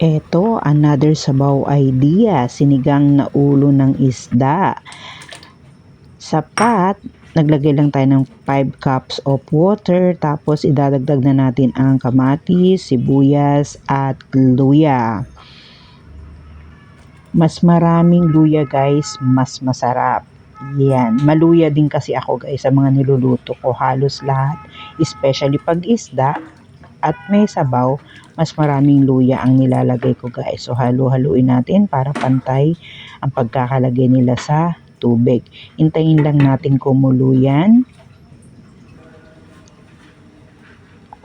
Eto, another sabaw idea, sinigang na ulo ng isda. Sapat, naglagay lang tayo ng 5 cups of water, tapos idadagdag na natin ang kamatis, sibuyas, at luya. Mas maraming luya guys, mas masarap. Yan, maluya din kasi ako guys sa mga niluluto ko, halos lahat, especially pag isda at may sabaw, mas maraming luya ang nilalagay ko guys. So halo-haluin natin para pantay ang pagkakalagay nila sa tubig. Hintayin lang natin kumulo yan.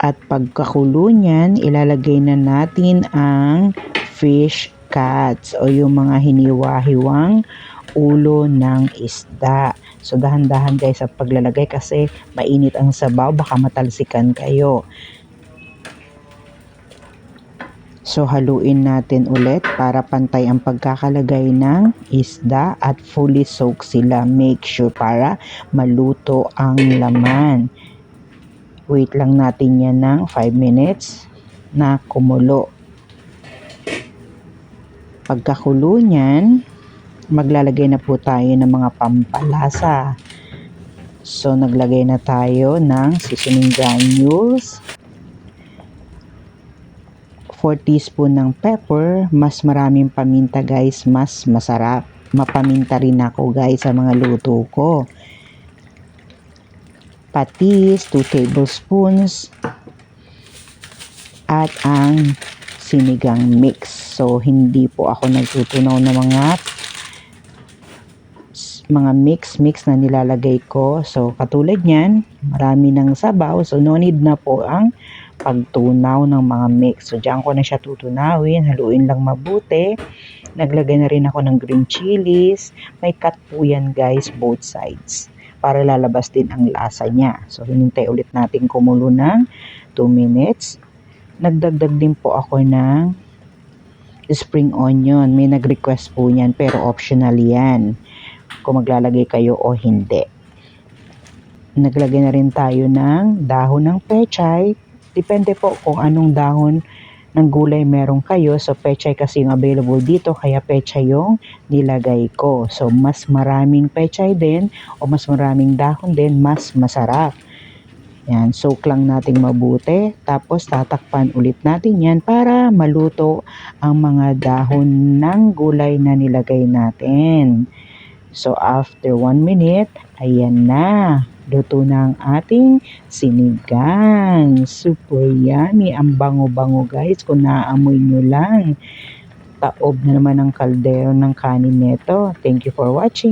At pagkakulo niyan, ilalagay na natin ang fish cuts o yung mga hiniwa-hiwang ulo ng isda. So dahan-dahan guys sa paglalagay kasi mainit ang sabaw, baka matalsikan kayo. So haluin natin ulit para pantay ang pagkakalagay ng isda at fully soak sila. Make sure para maluto ang laman. Wait lang natin yan ng 5 minutes na kumulo. Pagkakulo niyan, maglalagay na po tayo ng mga pampalasa. So naglagay na tayo ng seasoning granules, 4 teaspoon ng pepper, mas maraming paminta guys, mas masarap. Mapaminta rin ako guys sa mga luto ko. Patis, 2 tablespoons, at ang sinigang mix. So hindi po ako nagtutunaw ng mga mix na nilalagay ko. So katulad niyan, marami ng sabaw, so no need na po ang pagtunaw ng mga mix. So diyan ko na siya tutunawin, haluin lang mabuti. Naglagay na rin ako ng green chilies. May cut po yan guys, both sides, para lalabas din ang lasa niya. So hinintay ulit natin kumulo ng 2 minutes. Nagdagdag din po ako ng spring onion. May nag-request po niyan pero optional yan kung maglalagay kayo o hindi. Naglagay na rin tayo ng dahon ng pechay. Depende po kung anong dahon ng gulay meron kayo. So pechay kasi yung available dito, kaya pechay yung nilagay ko. So mas maraming pechay din o mas maraming dahon din, mas masarap. Yan, soak lang natin mabuti. Tapos tatakpan ulit natin yan para maluto ang mga dahon ng gulay na nilagay natin. So after 1 minute, ayan na. Luto na ang ating sinigang. Super yummy. Ang bango-bango guys. Kung naaamoy nyo lang. Taob na naman ang kaldero ng kanin nito. Thank you for watching.